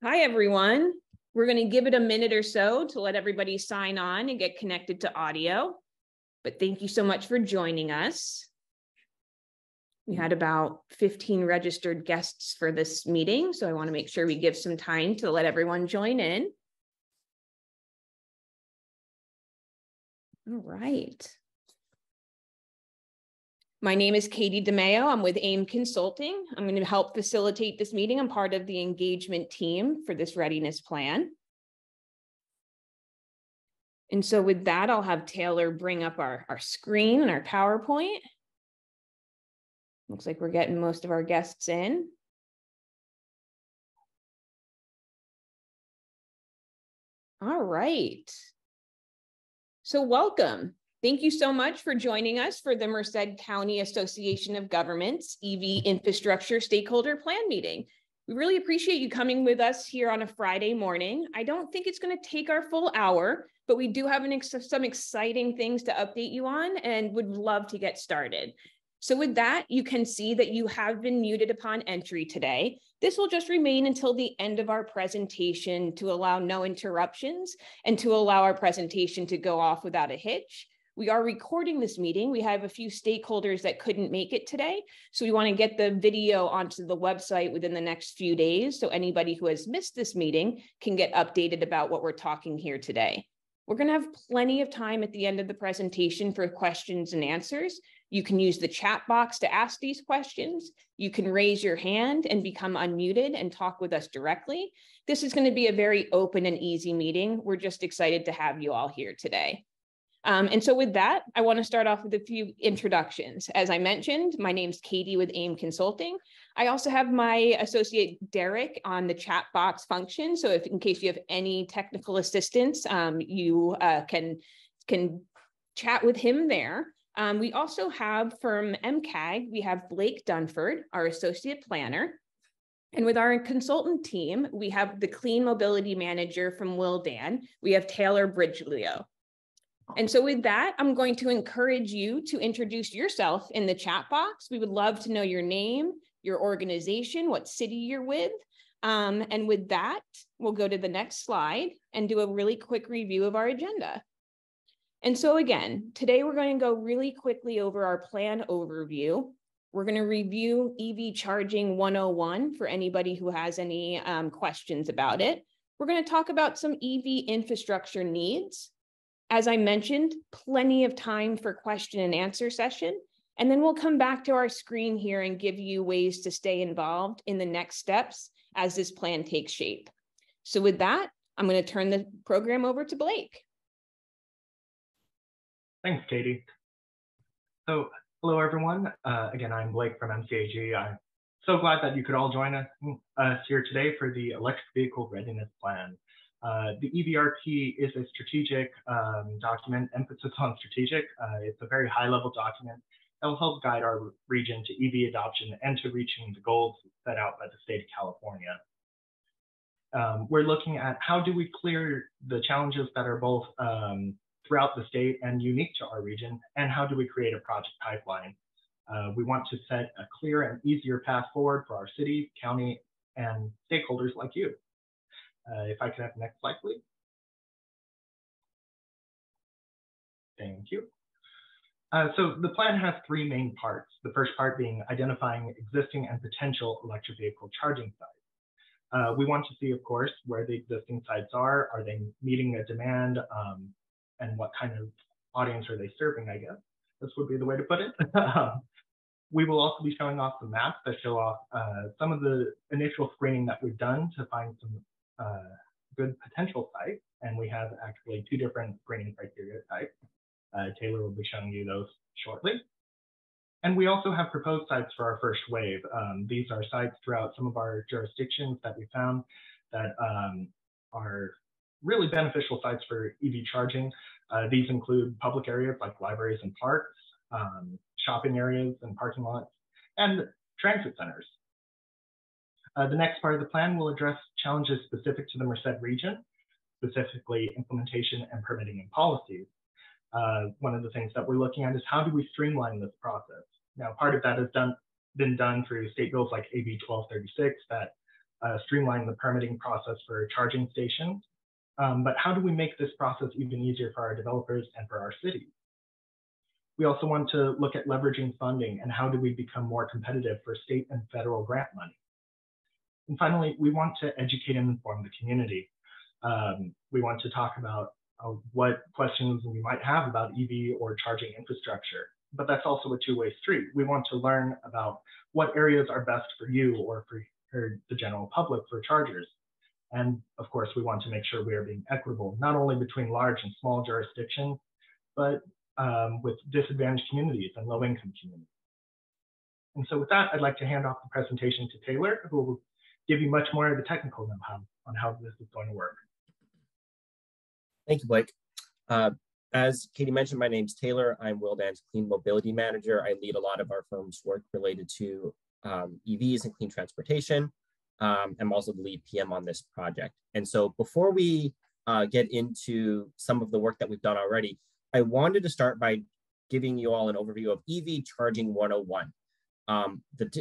Hi, everyone. We're going to give it a minute or so to let everybody sign on and get connected to audio. But thank you so much for joining us. We had about 15 registered guests for this meeting, so I want to make sure we give some time to let everyone join in. All right. My name is Katie DeMeo. I'm with AIM Consulting. I'm going to help facilitate this meeting. I'm part of the engagement team for this readiness plan. And so with that, I'll have Taylor bring up our screen and our PowerPoint. Looks like we're getting most of our guests in. All right. So welcome. Thank you so much for joining us for the Merced County Association of Governments EV Infrastructure Stakeholder Plan meeting. We really appreciate you coming with us here on a Friday morning. I don't think it's going to take our full hour, but we do have some exciting things to update you on and would love to get started. So with that, you can see that you have been muted upon entry today. This will just remain until the end of our presentation to allow no interruptions and to allow our presentation to go off without a hitch. We are recording this meeting. We have a few stakeholders that couldn't make it today. So we want to get the video onto the website within the next few days. So anybody who has missed this meeting can get updated about what we're talking here today. We're going to have plenty of time at the end of the presentation for questions and answers. You can use the chat box to ask these questions. You can raise your hand and become unmuted and talk with us directly. This is going to be a very open and easy meeting. We're just excited to have you all here today. And so with that, I want to start off with a few introductions. As I mentioned, my name's Katie with AIM Consulting. I also have my associate Derek on the chat box function. So if in case you have any technical assistance, you can chat with him there. We also have from MCAG, we have Blake Dunford, our associate planner. And with our consultant team, we have the Clean Mobility Manager from Wildan. We have Taylor Bridgeleo. And so with that, I'm going to encourage you to introduce yourself in the chat box. We would love to know your name, your organization, what city you're with. And with that, we'll go to the next slide and do a really quick review of our agenda. And so again, today we're going to go really quickly over our plan overview. We're going to review EV Charging 101 for anybody who has any questions about it. We're going to talk about some EV infrastructure needs. As I mentioned, plenty of time for question and answer session. And then we'll come back to our screen here and give you ways to stay involved in the next steps as this plan takes shape. So with that, I'm going to turn the program over to Blake. Thanks, Katie. So hello, everyone. Again, I'm Blake from MCAG. I'm so glad that you could all join us here today for the Electric Vehicle Readiness Plan. The EVRP is a strategic document, emphasis on strategic. It's a very high-level document that will help guide our region to EV adoption and to reaching the goals set out by the state of California. We're looking at how do we clear the challenges that are both throughout the state and unique to our region, and how do we create a project pipeline? We want to set a clear and easier path forward for our city, county, and stakeholders like you. If I could have the next slide, please. Thank you. So the plan has three main parts. The first part being identifying existing and potential electric vehicle charging sites. We want to see, of course, where the existing sites are. Are they meeting a demand? And what kind of audience are they serving, I guess? This would be the way to put it. We will also be showing off the maps that show off some of the initial screening that we've done to find some good potential sites. And we have actually two different screening criteria types. Taylor will be showing you those shortly. And we also have proposed sites for our first wave. These are sites throughout some of our jurisdictions that we found that are really beneficial sites for EV charging. These include public areas like libraries and parks, shopping areas and parking lots, and transit centers. The next part of the plan will address challenges specific to the Merced region, specifically implementation and permitting and policies. One of the things that we're looking at is how do we streamline this process? Now, part of that has been done through state bills like AB 1236 that streamline the permitting process for charging stations. But how do we make this process even easier for our developers and for our cities? We also want to look at leveraging funding and how do we become more competitive for state and federal grant money. And finally, we want to educate and inform the community. We want to talk about what questions we might have about EV or charging infrastructure, but that's also a two-way street. We want to learn about what areas are best for you or for the general public for chargers. And of course, we want to make sure we are being equitable, not only between large and small jurisdictions, but with disadvantaged communities and low-income communities. And so with that, I'd like to hand off the presentation to Taylor, who will give you much more of the technical know-how on how this is going to work. Thank you, Blake. As Katie mentioned, my name's Taylor. I'm Willdan's Clean Mobility Manager. I lead a lot of our firm's work related to EVs and clean transportation. I'm also the lead PM on this project. And so before we get into some of the work that we've done already, I wanted to start by giving you all an overview of EV Charging 101.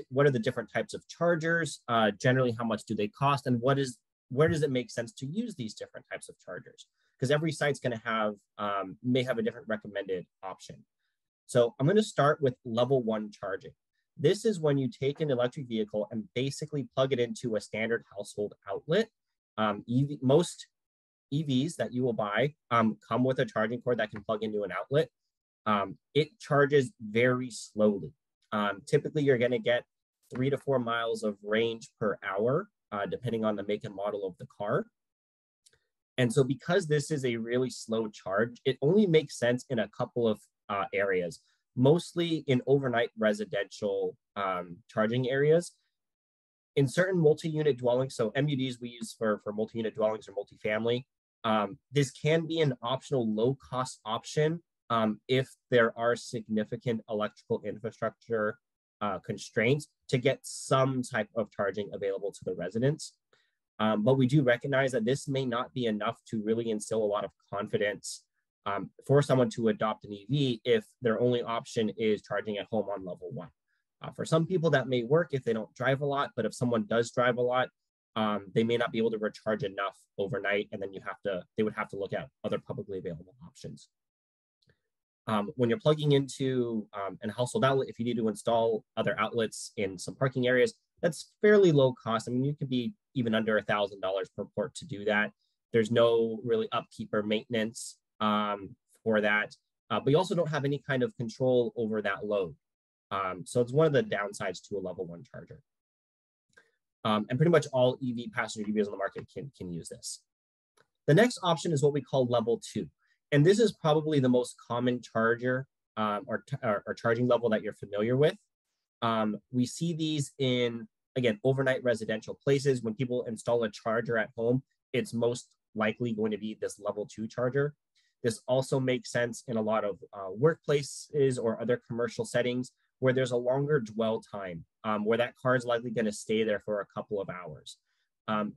What are the different types of chargers? Generally, how much do they cost? And where does it make sense to use these different types of chargers? Because every site's going to have, may have a different recommended option. So I'm going to start with level 1 charging. This is when you take an electric vehicle and basically plug it into a standard household outlet. Most EVs that you will buy come with a charging cord that can plug into an outlet. It charges very slowly. Typically, you're going to get 3 to 4 miles of range per hour, depending on the make and model of the car. And so because this is a really slow charge, it only makes sense in a couple of areas, mostly in overnight residential charging areas. In certain multi-unit dwellings, so MUDs we use for multi-unit dwellings or multifamily, this can be an optional low-cost option if there are significant electrical infrastructure constraints to get some type of charging available to the residents. But we do recognize that this may not be enough to really instill a lot of confidence for someone to adopt an EV if their only option is charging at home on level 1. For some people that may work if they don't drive a lot, but if someone does drive a lot, they may not be able to recharge enough overnight, and then they would have to look at other publicly available options. When you're plugging into a household outlet, if you need to install other outlets in some parking areas, that's fairly low cost. I mean, you could be even under $1,000 per port to do that. There's no really upkeep or maintenance for that, but you also don't have any kind of control over that load. So it's one of the downsides to a level 1 charger. And pretty much all EV passenger EVs on the market can use this. The next option is what we call level 2. And this is probably the most common charger or charging level that you're familiar with. We see these in, again, overnight residential places. When people install a charger at home, it's most likely going to be this level 2 charger. This also makes sense in a lot of workplaces or other commercial settings where there's a longer dwell time, where that car is likely going to stay there for a couple of hours. On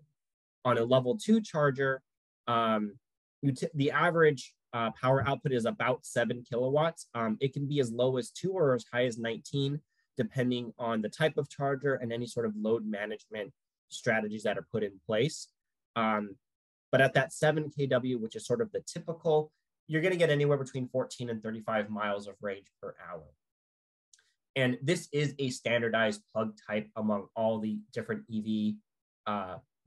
a level 2 charger, the average power output is about 7 kilowatts. It can be as low as 2 or as high as 19, depending on the type of charger and any sort of load management strategies that are put in place. But at that 7 kW, which is sort of the typical, you're going to get anywhere between 14 and 35 miles of range per hour. And this is a standardized plug type among all the different EV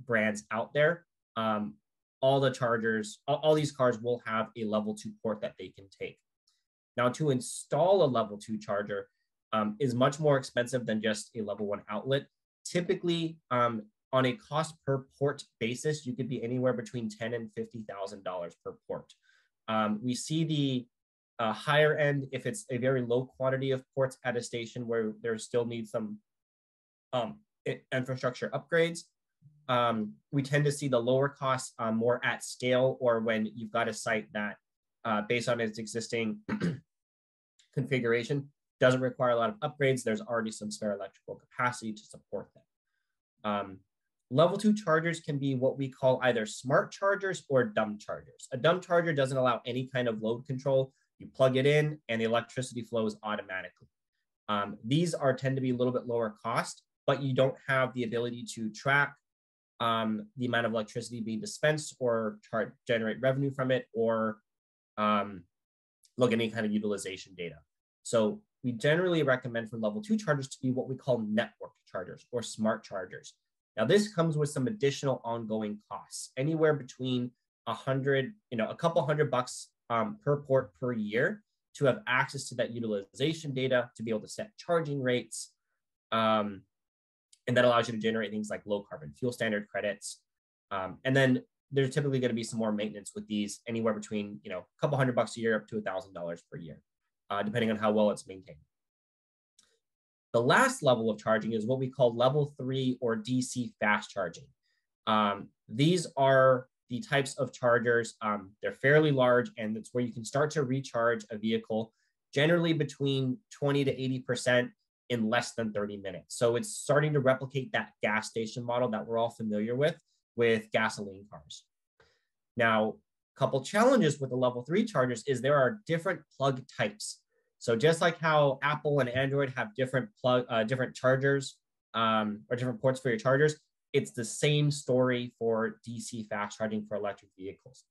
brands out there. All the chargers, all these cars will have a level 2 port that they can take. Now, to install a level 2 charger is much more expensive than just a level 1 outlet. Typically, on a cost per port basis, you could be anywhere between $10,000 and $50,000 per port. We see the higher end if it's a very low quantity of ports at a station where there still needs some infrastructure upgrades. We tend to see the lower costs more at scale, or when you've got a site that, based on its existing configuration, doesn't require a lot of upgrades. There's already some spare electrical capacity to support them. Level 2 chargers can be what we call either smart chargers or dumb chargers. A dumb charger doesn't allow any kind of load control. You plug it in and the electricity flows automatically. These tend to be a little bit lower cost, but you don't have the ability to track the amount of electricity being dispensed or generate revenue from it, or look at any kind of utilization data. So we generally recommend for level 2 chargers to be what we call network chargers or smart chargers. Now, this comes with some additional ongoing costs, anywhere between a couple $100 per port per year to have access to that utilization data, to be able to set charging rates. And that allows you to generate things like low carbon fuel standard credits. And then there's typically going to be some more maintenance with these, anywhere between a couple $100 a year up to $1,000 per year, depending on how well it's maintained. The last level of charging is what we call level 3 or DC fast charging. These are the types of chargers. They're fairly large, and it's where you can start to recharge a vehicle generally between 20 to 80% in less than 30 minutes. So it's starting to replicate that gas station model that we're all familiar with gasoline cars. Now, a couple challenges with the level 3 chargers is there are different plug types. So just like how Apple and Android have different chargers or different ports for your chargers, it's the same story for DC fast charging for electric vehicles.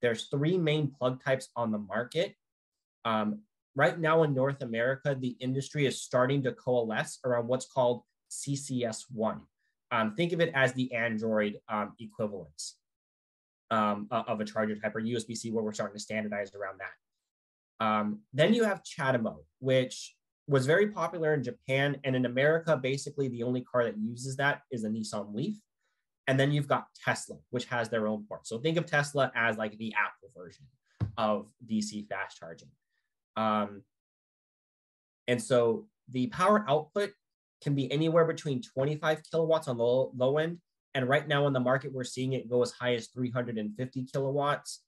There's 3 main plug types on the market. Right now in North America, the industry is starting to coalesce around what's called CCS1. Think of it as the Android equivalents of a charger type, or USB-C, where we're starting to standardize around that. Then you have CHAdeMO, which was very popular in Japan, and in America, basically the only car that uses that is a Nissan Leaf. And then you've got Tesla, which has their own port. So think of Tesla as like the Apple version of DC fast charging. And so the power output can be anywhere between 25 kilowatts on the low end. And right now on the market, we're seeing it go as high as 350 kilowatts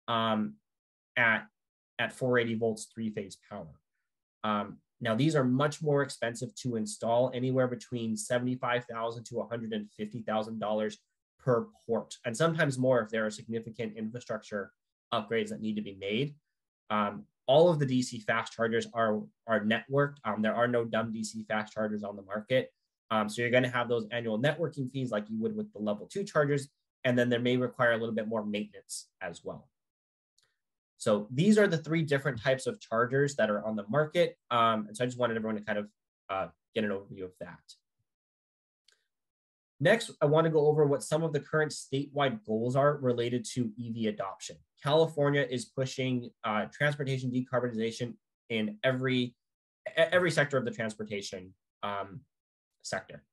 at 480 volts, 3-phase power. Now, these are much more expensive to install, anywhere between $75,000 to $150,000 per port, and sometimes more if there are significant infrastructure upgrades that need to be made. All of the DC fast chargers are networked. There are no dumb DC fast chargers on the market. So you're going to have those annual networking fees like you would with the level 2 chargers, and then there may require a little bit more maintenance as well. So these are the 3 different types of chargers that are on the market. And so I just wanted everyone to kind of get an overview of that. Next, I want to go over what some of the current statewide goals are related to EV adoption. California is pushing transportation decarbonization in every sector of the transportation sector.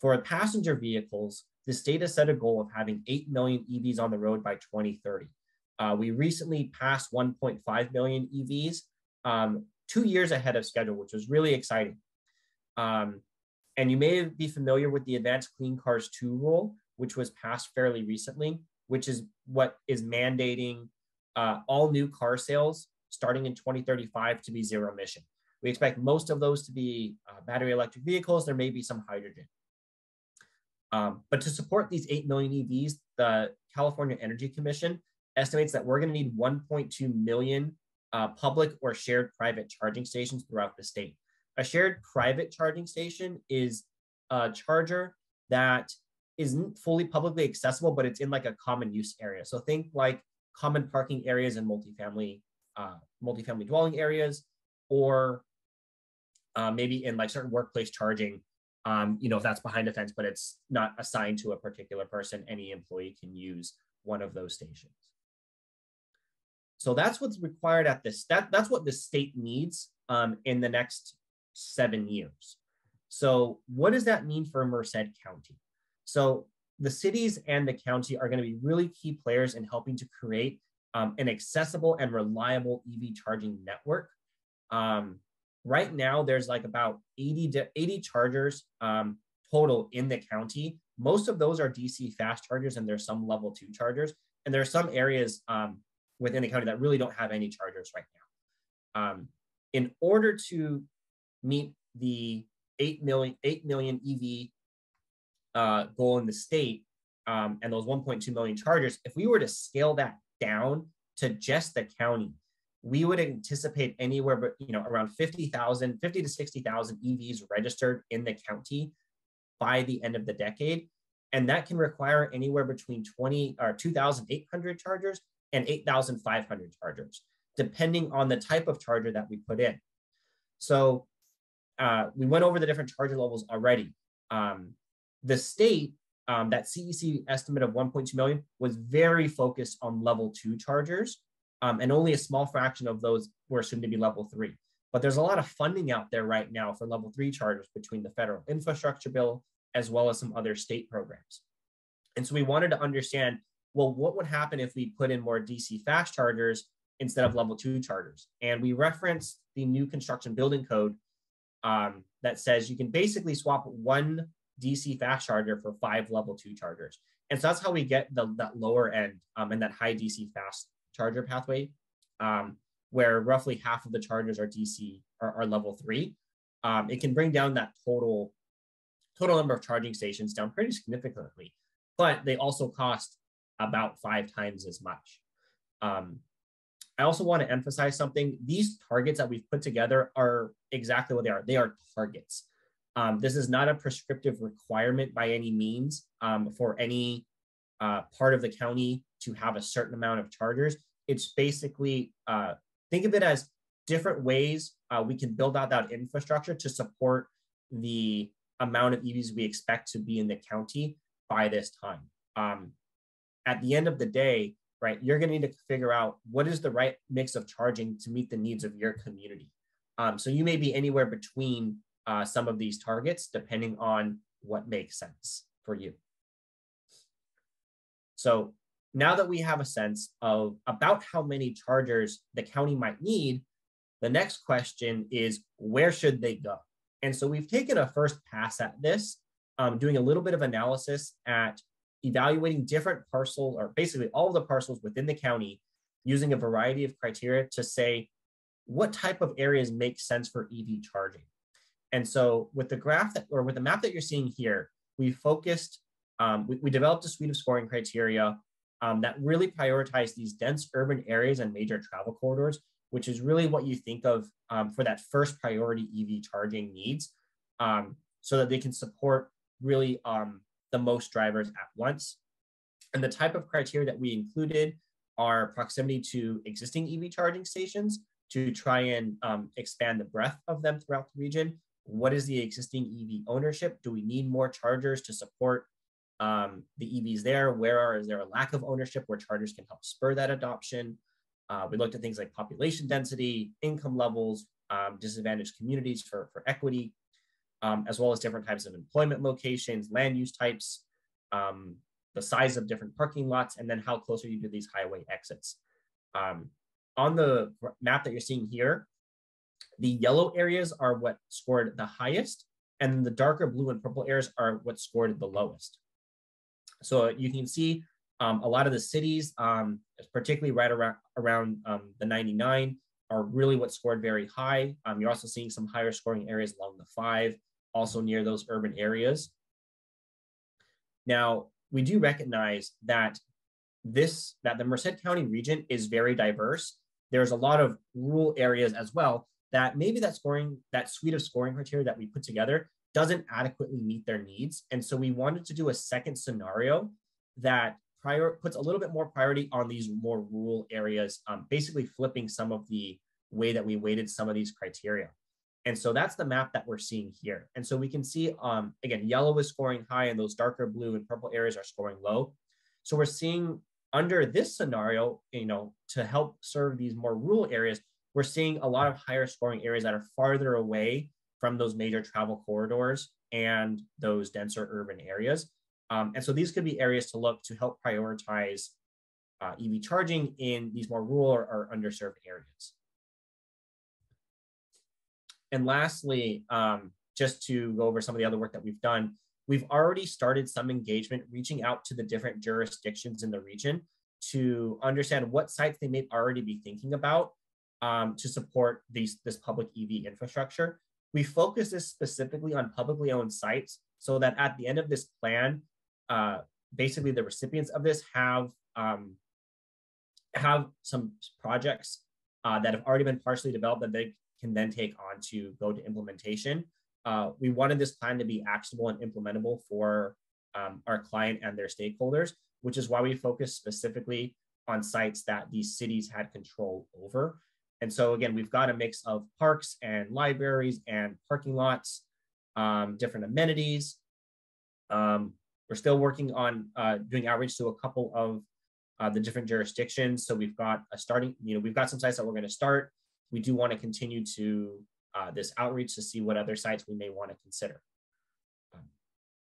For passenger vehicles, the state has set a goal of having 8 million EVs on the road by 2030. We recently passed 1.5 million EVs, 2 years ahead of schedule, which was really exciting. And you may be familiar with the Advanced Clean Cars 2 rule, which was passed fairly recently, which is what is mandating all new car sales starting in 2035 to be zero emission. We expect most of those to be battery electric vehicles. There may be some hydrogen. But to support these 8 million EVs, the California Energy Commission estimates that we're going to need 1.2 million public or shared private charging stations throughout the state. A shared private charging station is a charger that isn't fully publicly accessible, but it's in like a common use area. So think like common parking areas in multifamily dwelling areas, or maybe in like certain workplace charging, if that's behind a fence, but it's not assigned to a particular person, any employee can use one of those stations. So that's what's required at this. That's what the state needs in the next 7 years. So what does that mean for Merced County? So the cities and the county are going to be really key players in helping to create an accessible and reliable EV charging network. Right now, there's like about 80 chargers total in the county. Most of those are DC fast chargers, and there's some level 2 chargers. And there are some areas within the county that really don't have any chargers right now. In order to meet the 8 million EV goal in the state and those 1.2 million chargers, if we were to scale that down to just the county, we would anticipate anywhere but around 50 to 60,000 EVs registered in the county by the end of the decade. And that can require anywhere between 2,800 chargers and 8,500 chargers, depending on the type of charger that we put in. So we went over the different charger levels already. The state, that CEC estimate of 1.2 million was very focused on level 2 chargers, and only a small fraction of those were assumed to be level 3. But there's a lot of funding out there right now for level 3 chargers between the federal infrastructure bill as well as some other state programs. And so we wanted to understand, well, what would happen if we put in more DC fast chargers instead of level 2 chargers? And we referenced the new construction building code that says you can basically swap one DC fast charger for 5 level 2 chargers. And so that's how we get that lower end and that high DC fast charger pathway, where roughly half of the chargers are DC are level 3. It can bring down that total number of charging stations down pretty significantly, but they also cost about 5 times as much. I also want to emphasize something. These targets that we've put together are exactly what they are. They are targets. This is not a prescriptive requirement by any means for any part of the county to have a certain amount of chargers. It's basically, think of it as different ways we can build out that infrastructure to support the amount of EVs we expect to be in the county by this time. At the end of the day, right, you're going to need to figure out what is the right mix of charging to meet the needs of your community. So you may be anywhere between some of these targets, depending on what makes sense for you. So now that we have a sense of about how many chargers the county might need, the next question is, where should they go? And so we've taken a first pass at this, doing a little bit of analysis at evaluating different parcels, or basically all of the parcels within the county, using a variety of criteria to say what type of areas make sense for EV charging. And so with the graph that, or with the map that you're seeing here, we focused, we developed a suite of scoring criteria that really prioritize these dense urban areas and major travel corridors, which is really what you think of for that first priority EV charging needs, so that they can support really the most drivers at once. And the type of criteria that we included are proximity to existing EV charging stations to try and expand the breadth of them throughout the region. What is the existing EV ownership? Do we need more chargers to support the EVs there? Is there a lack of ownership where chargers can help spur that adoption? We looked at things like population density, income levels, disadvantaged communities for equity, as well as different types of employment locations, land use types, the size of different parking lots, and then how close are you to these highway exits. On the map that you're seeing here, the yellow areas are what scored the highest, and the darker blue and purple areas are what scored the lowest. So you can see a lot of the cities, particularly right around the 99, are really what scored very high. You're also seeing some higher scoring areas along the 5, also near those urban areas. Now, we do recognize that the Merced County region is very diverse. There's a lot of rural areas as well that maybe that suite of scoring criteria that we put together doesn't adequately meet their needs. And so we wanted to do a second scenario that puts a little bit more priority on these more rural areas, basically flipping some of the way that we weighted some of these criteria. And so that's the map that we're seeing here. And so we can see, again, yellow is scoring high and those darker blue and purple areas are scoring low. So we're seeing under this scenario, to help serve these more rural areas, we're seeing a lot of higher scoring areas that are farther away from those major travel corridors and those denser urban areas. And so these could be areas to look to help prioritize EV charging in these more rural or underserved areas. And lastly, just to go over some of the other work that we've done, we've already started some engagement reaching out to the different jurisdictions in the region to understand what sites they may already be thinking about to support this public EV infrastructure. We focus this specifically on publicly owned sites so that at the end of this plan, basically the recipients of this have some projects that have already been partially developed that they can then take on to go to implementation. We wanted this plan to be actionable and implementable for our client and their stakeholders, which is why we focus specifically on sites that these cities had control over. And so again, we've got a mix of parks and libraries and parking lots, different amenities. We're still working on doing outreach to a couple of the different jurisdictions. So we've got a starting, we've got some sites that we're going to start. We do want to continue to this outreach to see what other sites we may want to consider.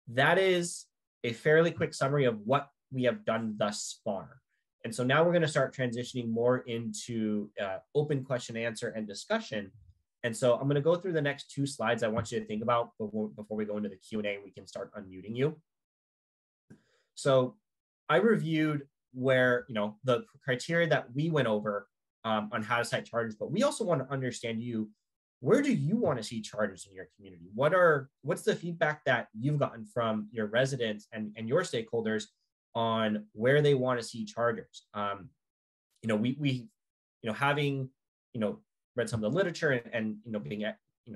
That is a fairly quick summary of what we have done thus far. And so now we're going to start transitioning more into open question, answer, and discussion. And so I'm going to go through the next 2 slides I want you to think about before we go into the Q&A, we can start unmuting you. So I reviewed where, the criteria that we went over on how to cite charges, but we also want to understand where do you want to see charges in your community? What's the feedback that you've gotten from your residents and your stakeholders on where they want to see chargers? We having, read some of the literature and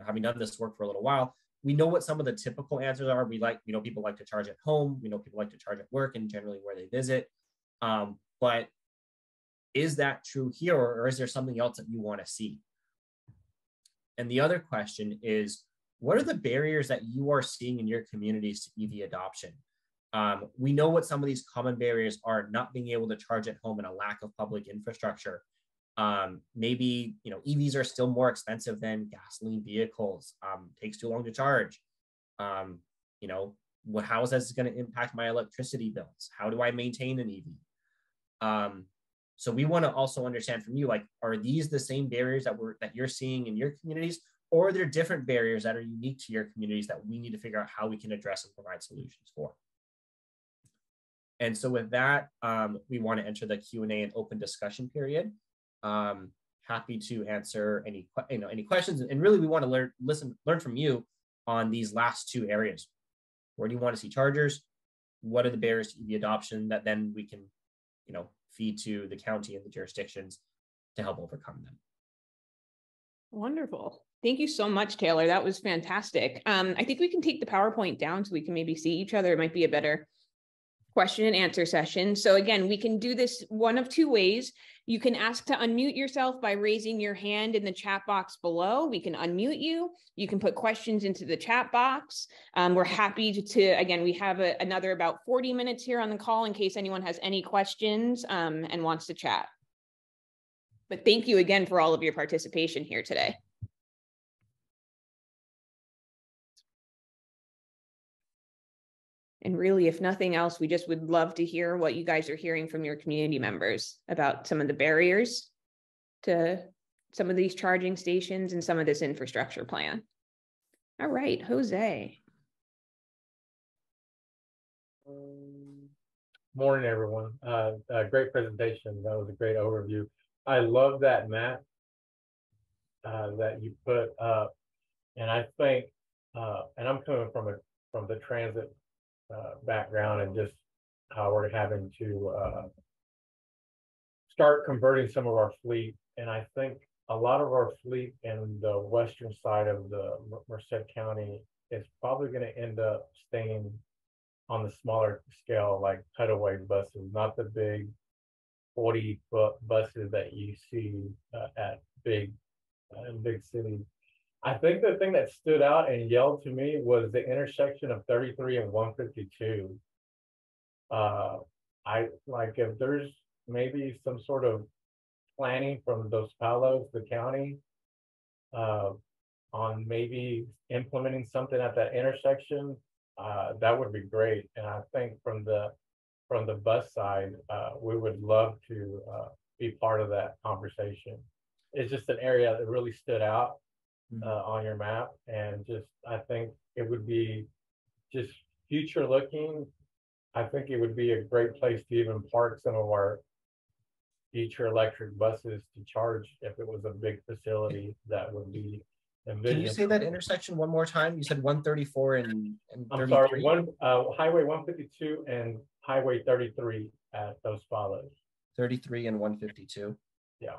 having done this work for a little while, we know what some of the typical answers are. People like to charge at home, people like to charge at work and generally where they visit. But is that true here, or is there something else that you want to see? And the other question is, what are the barriers that you are seeing in your communities to EV adoption? We know what some of these common barriers are: not being able to charge at home and a lack of public infrastructure. Maybe, EVs are still more expensive than gasoline vehicles, takes too long to charge. How is this going to impact my electricity bills? How do I maintain an EV? So we want to also understand from you, are these the same barriers that you're seeing in your communities, or are there different barriers that are unique to your communities that we need to figure out how we can address and provide solutions for? And so with that, we want to enter the Q&A and open discussion period. Happy to answer any questions, and really we want to learn from you on these last 2 areas. Where do you want to see chargers? What are the barriers to EV adoption that then we can, feed to the county and the jurisdictions to help overcome them? Wonderful. Thank you so much, Taylor. That was fantastic. I think we can take the PowerPoint down so we can maybe see each other. It might be a better question and answer session. So again, we can do this one of 2 ways. You can ask to unmute yourself by raising your hand in the chat box below. We can unmute you. You can put questions into the chat box. We're happy to again, we have another about 40 minutes here on the call in case anyone has any questions and wants to chat. But thank you again for all of your participation here today. And really, if nothing else, we just would love to hear what you guys are hearing from your community members about some of the barriers to some of these charging stations and some of this infrastructure plan. All right, Jose. Morning, everyone. Great presentation. That was a great overview. I love that map that you put up, and I think, and I'm coming from the transit background, and just how we're having to start converting some of our fleet. And I think a lot of our fleet in the western side of the Merced County is probably going to end up staying on the smaller scale, like cutaway buses, not the big 40-foot buses that you see at big cities. I think the thing that stood out and yelled to me was the intersection of 33 and 152. If there's maybe some sort of planning from Dos Palos, the county, on maybe implementing something at that intersection, that would be great. And I think from the bus side, we would love to be part of that conversation. It's just an area that really stood out on your map, and I think it would be just future looking. I think it would be a great place to even park some of our future electric buses to charge if it was a big facility that would be envisioned. Can you say that intersection one more time? You said 134 and 33? I'm sorry, Highway 152 and Highway 33 at Dos Palos. 33 and 152. Yeah.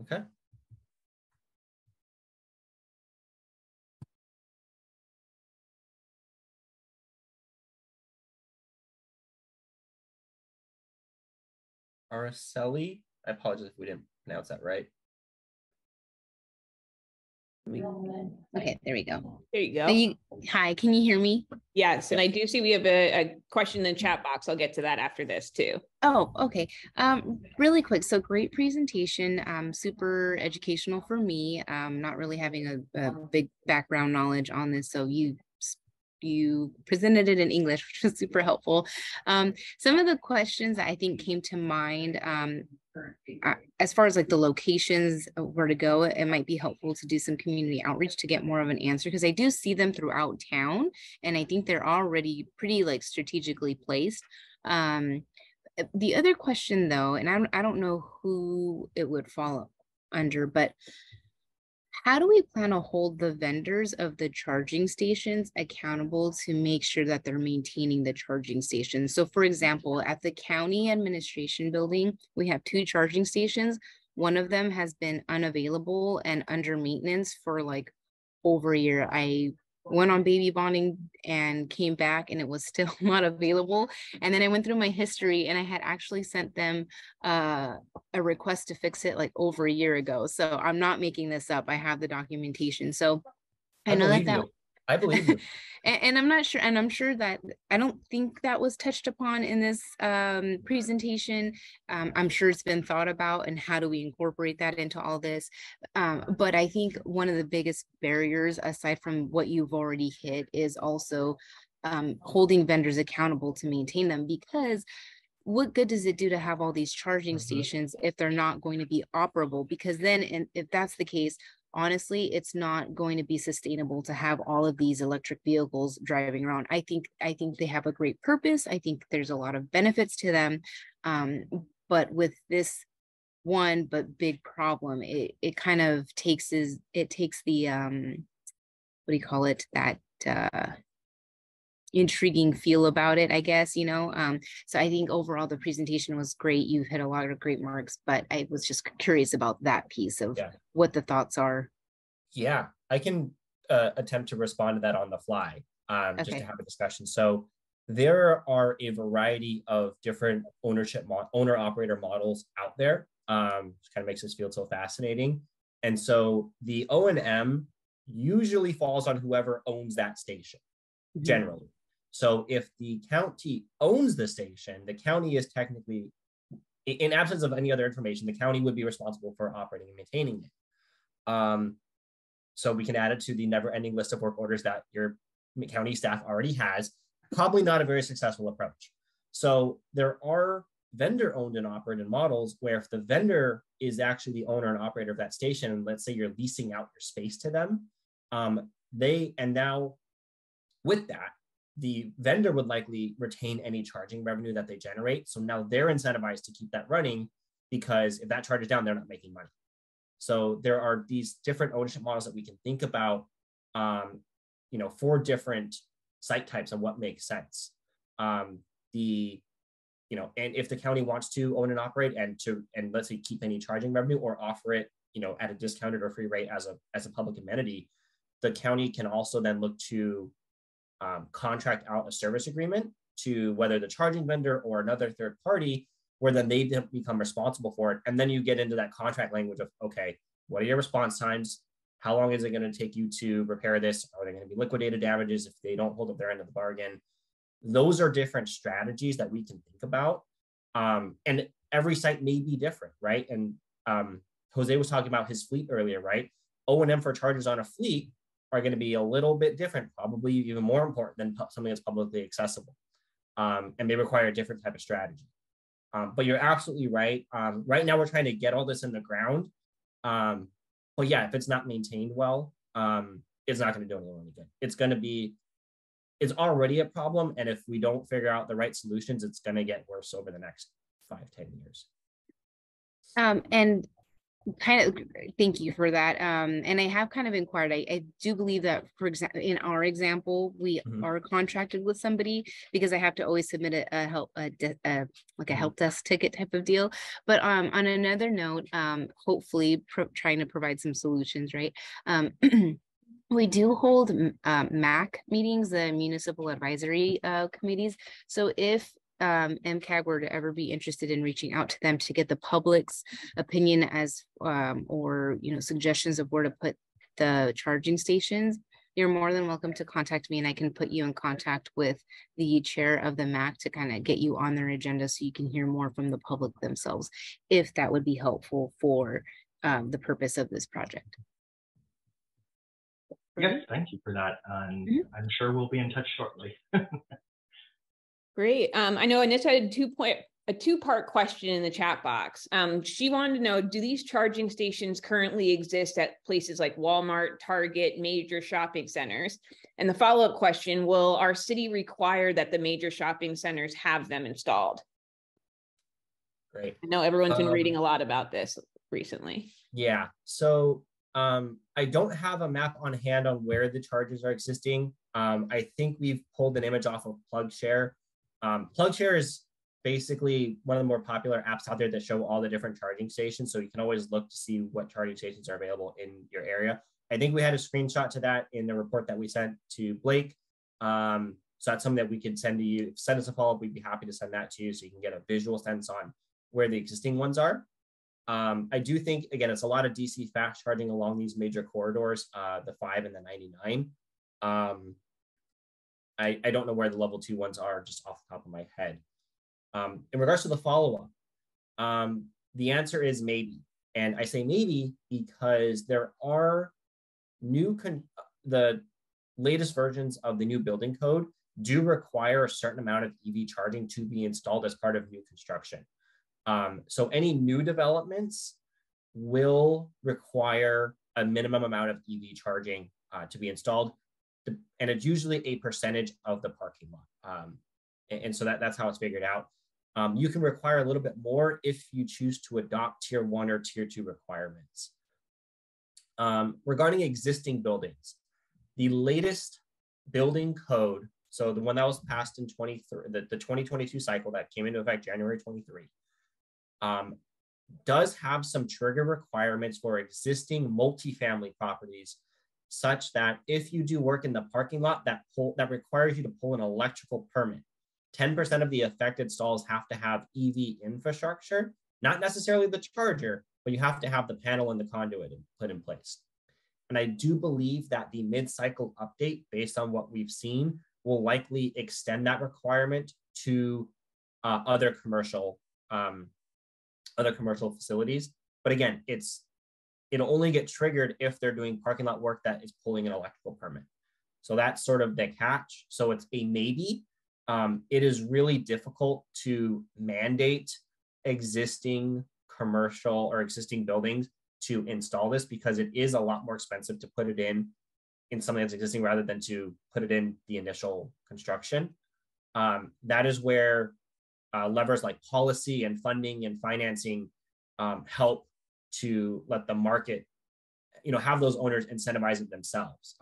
Okay. Araceli. I apologize if we didn't pronounce that right. Okay, there we go. There you go. Hi, can you hear me? Yes, and I do see we have a question in the chat box. I'll get to that after this too. Oh, okay. Really quick. So great presentation. Super educational for me. Not really having a big background knowledge on this. So you presented it in English, which was super helpful. Some of the questions that I think came to mind, as far as like the locations where to go, it might be helpful to do some community outreach to get more of an answer, because I do see them throughout town, and I think they're already pretty like strategically placed. The other question though, and I don't know who it would fall under, but how do we plan to hold the vendors of the charging stations accountable to make sure that they're maintaining the charging stations? So for example, at the county administration building, we have 2 charging stations. One of them has been unavailable and under maintenance for like over a year. I went on baby bonding and came back and it was still not available. And then I went through my history and I had actually sent them a request to fix it like over a year ago. So I'm not making this up. I have the documentation. So I know that I believe you. And I'm not sure, and I'm sure that I don't think that was touched upon in this presentation. I'm sure it's been thought about, and how do we incorporate that into all this? But I think one of the biggest barriers, aside from what you've already hit, is also holding vendors accountable to maintain them, because what good does it do to have all these charging stations if they're not going to be operable? Because then, and if that's the case, honestly, it's not going to be sustainable to have all of these electric vehicles driving around. I think they have a great purpose. I think there's a lot of benefits to them. But with this one but big problem, it kind of takes the what do you call it, that intriguing feel about it, I guess, you know. So I think overall the presentation was great. You've hit a lot of great marks, but I was just curious about that piece of what the thoughts are. Yeah, I can attempt to respond to that on the fly, just to have a discussion. So there are a variety of different owner-operator models out there, which kind of makes this field so fascinating. And so the O&M usually falls on whoever owns that station, generally. So if the county owns the station, the county is technically, in absence of any other information, the county would be responsible for operating and maintaining it. So we can add it to the never-ending list of work orders that your county staff already has. Probably not a very successful approach. So there are vendor-owned and operated models where if the vendor is actually the owner and operator of that station, and let's say you're leasing out your space to them, now with that, the vendor would likely retain any charging revenue that they generate. So now they're incentivized to keep that running, because if that charges down, they're not making money. So there are these different ownership models that we can think about, for different site types and what makes sense. And if the county wants to own and operate and let's say keep any charging revenue or offer it, at a discounted or free rate as a public amenity, the county can also then look to contract out a service agreement to whether the charging vendor or another third party, where then they become responsible for it. And then you get into that contract language of, okay, what are your response times? How long is it going to take you to repair this? Are there going to be liquidated damages if they don't hold up their end of the bargain? Those are different strategies that we can think about. And every site may be different, right? And Jose was talking about his fleet earlier, right? O&M for chargers on a fleet are going to be a little bit different, probably even more important than something that's publicly accessible. And they require a different type of strategy. But you're absolutely right. Right now, we're trying to get all this in the ground. But yeah, if it's not maintained well, it's not going to do anyone any good. It's already a problem. And if we don't figure out the right solutions, it's going to get worse over the next 5-10 years. And kind of thank you for that. And I have kind of inquired. I do believe that, for example, in our example, we are contracted with somebody, because I have to always submit a help desk ticket type of deal. But on another note, hopefully trying to provide some solutions, right? We do hold MAC meetings, the municipal advisory committees. So if MCAG were to ever be interested in reaching out to them to get the public's opinion as or suggestions of where to put the charging stations, you're more than welcome to contact me, and I can put you in contact with the chair of the MAC to kind of get you on their agenda so you can hear more from the public themselves, if that would be helpful for the purpose of this project. Yes, thank you for that. I'm sure we'll be in touch shortly. Great. I know Anissa had a two-part question in the chat box. She wanted to know, do these charging stations currently exist at places like Walmart, Target, major shopping centers? And the follow-up question, will our city require that the major shopping centers have them installed? Great. I know everyone's been reading a lot about this recently. Yeah, so I don't have a map on hand on where the chargers are existing. I think we've pulled an image off of PlugShare. PlugShare is basically one of the more popular apps out there that show all the different charging stations. So you can always look to see what charging stations are available in your area. I think we had a screenshot to that in the report that we sent to Blake. So that's something that we could send to you. Send us a follow-up. We'd be happy to send that to you so you can get a visual sense on where the existing ones are. I do think, again, it's a lot of DC fast charging along these major corridors, the 5 and the 99. I don't know where the level 2 ones are just off the top of my head. In regards to the follow-up, the answer is maybe. And I say maybe because there are the latest versions of the new building code do require a certain amount of EV charging to be installed as part of new construction. So any new developments will require a minimum amount of EV charging to be installed. And it's usually a percentage of the parking lot. And so that's how it's figured out. You can require a little bit more if you choose to adopt tier 1 or tier 2 requirements. Regarding existing buildings, the latest building code, so the one that was passed in the 2022 cycle that came into effect January 23, does have some trigger requirements for existing multifamily properties, such that if you do work in the parking lot that requires you to pull an electrical permit, 10% of the affected stalls have to have EV infrastructure, not necessarily the charger, but you have to have the panel and the conduit put in place. And I do believe that the mid-cycle update, based on what we've seen, will likely extend that requirement to other commercial facilities. But again, it'll only get triggered if they're doing parking lot work that is pulling an electrical permit. So that's sort of the catch. So it's a maybe. It is really difficult to mandate existing commercial or existing buildings to install this because it is a lot more expensive to put it in something that's existing rather than to put it in the initial construction. That is where levers like policy and funding and financing help to let the market, have those owners incentivize it themselves.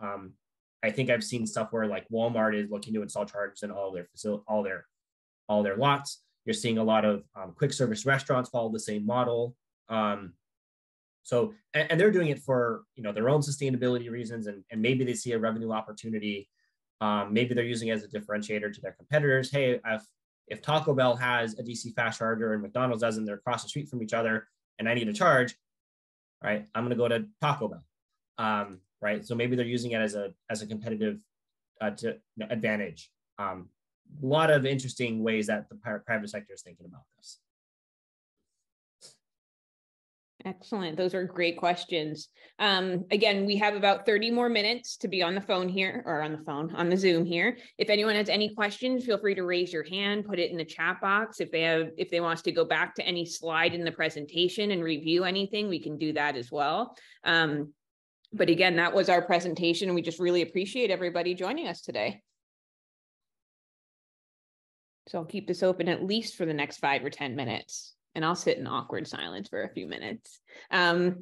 I think I've seen stuff where like Walmart is looking to install chargers in all their lots. You're seeing a lot of quick service restaurants follow the same model. So they're doing it for their own sustainability reasons, and maybe they see a revenue opportunity. Maybe they're using it as a differentiator to their competitors. Hey, if Taco Bell has a DC fast charger and McDonald's doesn't, they're across the street from each other, and I need a charge, right? I'm going to go to Taco Bell, right? So maybe they're using it as a competitive advantage. A lot of interesting ways that the private sector is thinking about this. Excellent. Those are great questions. Again, we have about 30 more minutes to be on the phone here, or on the Zoom here. If anyone has any questions, feel free to raise your hand, put it in the chat box. If they want us to go back to any slide in the presentation and review anything, we can do that as well. But again, that was our presentation, and we just really appreciate everybody joining us today. So I'll keep this open at least for the next 5 or 10 minutes. And I'll sit in awkward silence for a few minutes. Oh,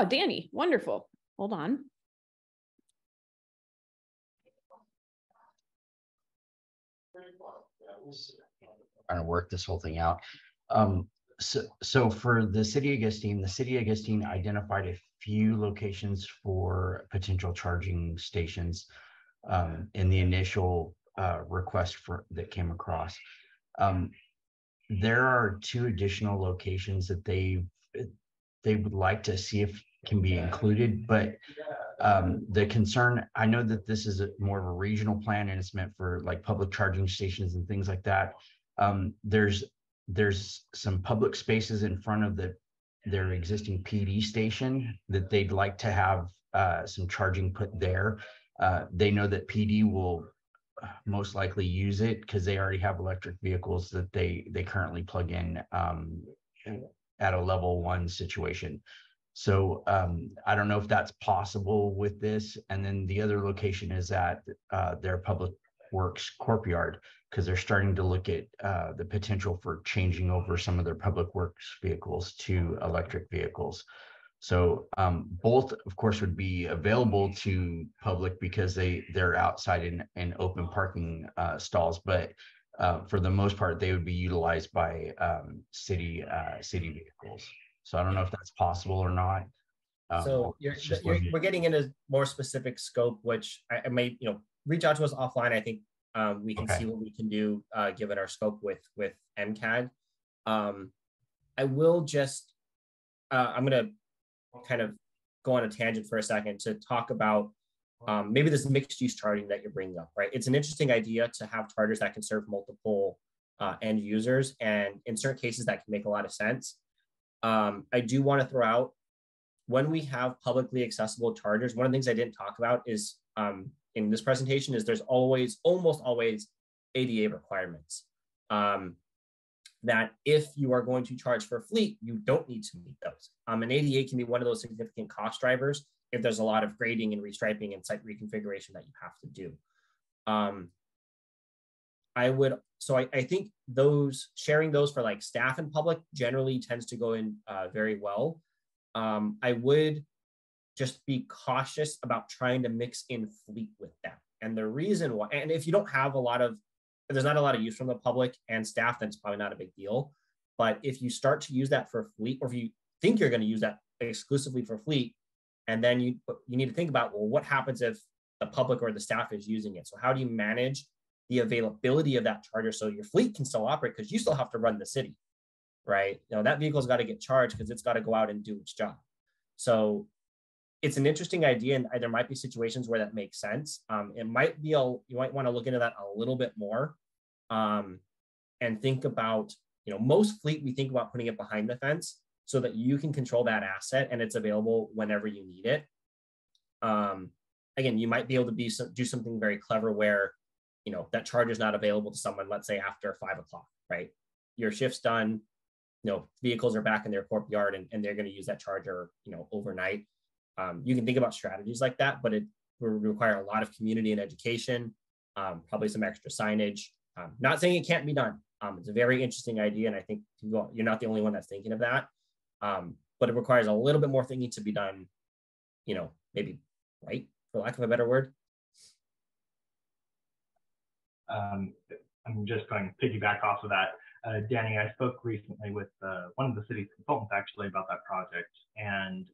Danny, wonderful. Hold on. Trying to work this whole thing out. So for the city of Gustine identified a few locations for potential charging stations in the initial request that came across. There are 2 additional locations that they would like to see if can be included, but the concern, I know that this is more of a regional plan and it's meant for like public charging stations and things like that. There's some public spaces in front of their existing PD station that they'd like to have some charging put there. They know that PD will most likely use it because they already have electric vehicles that they currently plug in at a level 1 situation. So I don't know if that's possible with this. And then the other location is at their public works courtyard, because they're starting to look at the potential for changing over some of their public works vehicles to electric vehicles. So both, of course, would be available to public because they're outside in open parking stalls, but for the most part, they would be utilized by city vehicles. So I don't know if that's possible or not. So we're getting into more specific scope, which I may reach out to us offline. I think we can see what we can do given our scope with MCAG. I will just I'm going to kind of go on a tangent for a second to talk about maybe this mixed use charging that you're bringing up, right? It's an interesting idea to have chargers that can serve multiple end users, and in certain cases that can make a lot of sense. I do want to throw out, when we have publicly accessible chargers, one of the things I didn't talk about is in this presentation is there's almost always ADA requirements. That if you are going to charge for a fleet, you don't need to meet those. An ADA can be one of those significant cost drivers if there's a lot of grading and restriping and site reconfiguration that you have to do. I think sharing those for like staff and public generally tends to go in very well. I would just be cautious about trying to mix in fleet with that. And the reason why, and if you don't have there's not a lot of use from the public and staff, then it's probably not a big deal. But if you start to use that for fleet, or if you think you're going to use that exclusively for fleet, and then you need to think about, well, what happens if the public or the staff is using it? So how do you manage the availability of that charger so your fleet can still operate, because you still have to run the city, right? That vehicle's got to get charged because it's got to go out and do its job. So it's an interesting idea, and there might be situations where that makes sense. It might be you might want to look into that a little bit more, and think about, most fleet, we think about putting it behind the fence so that you can control that asset and it's available whenever you need it. Again, you might be able to do something very clever where, that charger is not available to someone, let's say after 5 o'clock, right? Your shift's done, vehicles are back in their courtyard and they're going to use that charger, overnight. You can think about strategies like that, but it will require a lot of community and education, probably some extra signage. Not saying it can't be done. It's a very interesting idea, and I think you're not the only one that's thinking of that. But it requires a little bit more thinking to be done, maybe right, for lack of a better word. I'm just going to piggyback off of that. Danny, I spoke recently with one of the city's consultants actually about that project, and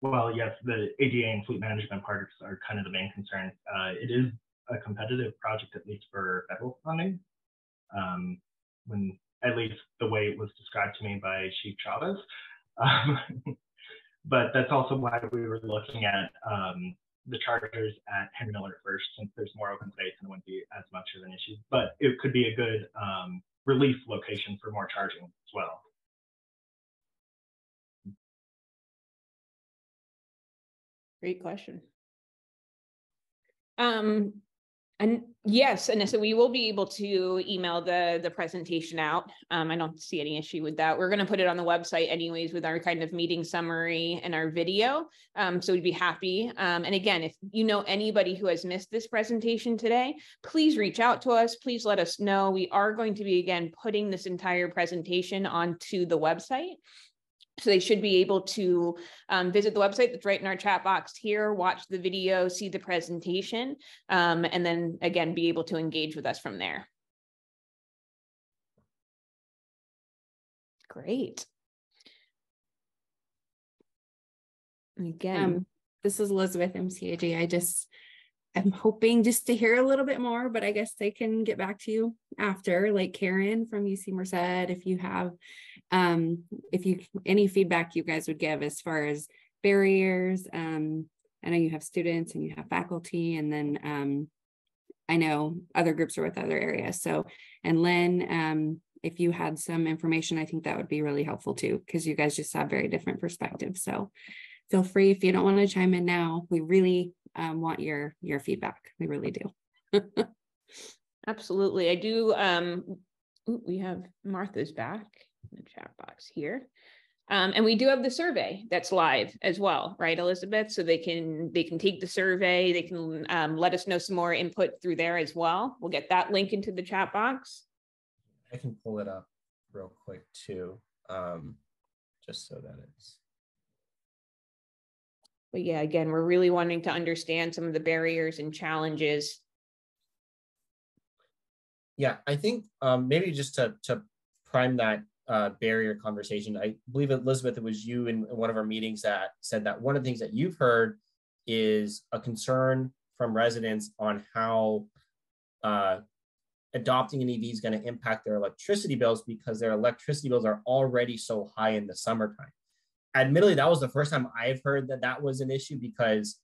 well, yes, the ADA and fleet management parts are kind of the main concern. It is a competitive project, at least for federal funding. When, at least the way it was described to me by Chief Chavez. But that's also why we were looking at the chargers at Henry Miller first, since there's more open space and it wouldn't be as much of an issue. But it could be a good release location for more charging as well. Great question. And yes, and so we will be able to email the presentation out. I don't see any issue with that. We're going to put it on the website anyways with our kind of meeting summary and our video. So we'd be happy. And again, if you know anybody who has missed this presentation today, please reach out to us. Please let us know. We are going to be, again, putting this entire presentation onto the website. So they should be able to visit the website that's right in our chat box here, watch the video, see the presentation, and then again, be able to engage with us from there. Great. Again, this is Elizabeth, MCAG. I just I'm hoping just to hear a little bit more, but I guess they can get back to you after, like Karen from UC Merced, if you have, any feedback you guys would give as far as barriers. I know you have students and you have faculty, and then I know other groups are with other areas. So, and Lynn, if you had some information, I think that would be really helpful too, because you guys just have very different perspectives. So feel free if you don't want to chime in now. We really want your feedback. We really do. Absolutely. I do. We have Martha's back in the chat box here. And we do have the survey that's live as well, right, Elizabeth? So they can take the survey. They can let us know some more input through there as well. We'll get that link into the chat box. I can pull it up real quick too, just so that it's. But yeah, again, we're really wanting to understand some of the barriers and challenges. Yeah, I think maybe just to prime that barrier conversation, I believe, Elizabeth, it was you in one of our meetings that said that one of the things that you've heard is a concern from residents on how adopting an EV is going to impact their electricity bills, because their electricity bills are already so high in the summertime. Admittedly, that was the first time I've heard that was an issue, because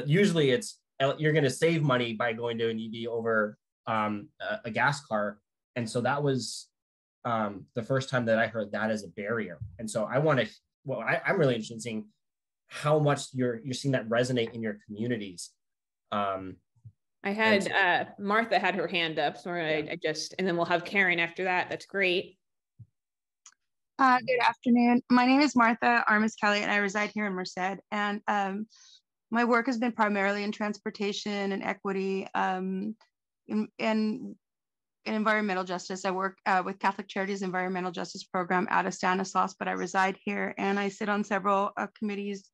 usually it's you're going to save money by going to an EV over a gas car. And so that was the first time that I heard that as a barrier. And so I'm really interested in seeing how much you're seeing that resonate in your communities. I had Martha had her hand up, so yeah. and then we'll have Karen after that. That's great. Good afternoon. My name is Martha Armas Kelly, and I reside here in Merced. And my work has been primarily in transportation and equity and environmental justice. I work with Catholic Charities Environmental Justice Program out of Stanislaus, but I reside here, and I sit on several committees,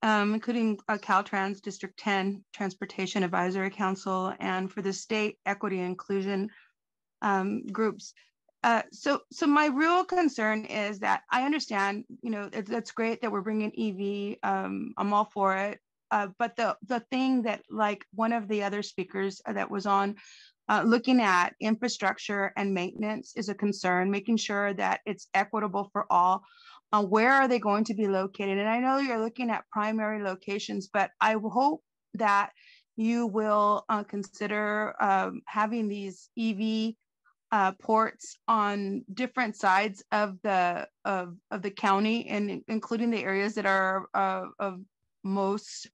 including Caltrans District 10 Transportation Advisory Council, and for the state equity and inclusion groups. So my real concern is that I understand, that's great that we're bringing EV. I'm all for it. But the thing that, like one of the other speakers that was on, looking at infrastructure and maintenance is a concern, making sure that it's equitable for all. Where are they going to be located? And I know you're looking at primary locations, but I hope that you will consider having these EV ports on different sides of the county, and including the areas that are of most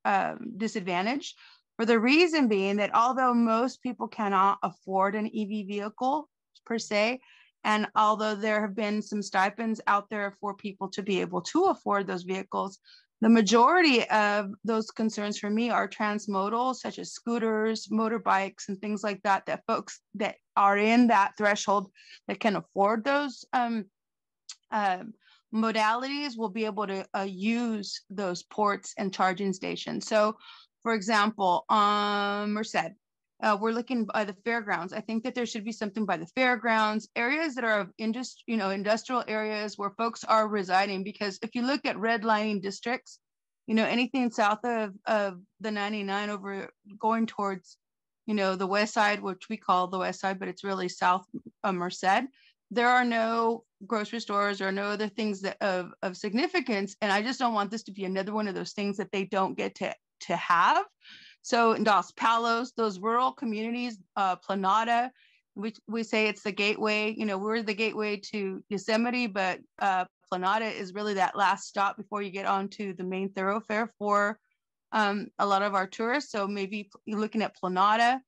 disadvantaged. For the reason being that although most people cannot afford an EV vehicle per se, and although there have been some stipends out there for people to be able to afford those vehicles, the majority of those concerns for me are transmodal, such as scooters, motorbikes, and things like that, that folks that are in that threshold that can afford those modalities will be able to use those ports and charging stations. So, for example, Merced, we're looking by the fairgrounds. I think that there should be something by the fairgrounds, areas that are of industrial areas where folks are residing. Because if you look at redlining districts, anything south of the 99 over going towards, the west side, which we call the west side, but it's really south of Merced, there are no grocery stores or no other things that of significance. And I just don't want this to be another one of those things that they don't get to have. So in Dos Palos, those rural communities, Planada, we say it's the gateway, we're the gateway to Yosemite, but Planada is really that last stop before you get onto the main thoroughfare for a lot of our tourists. So maybe you're looking at Planada,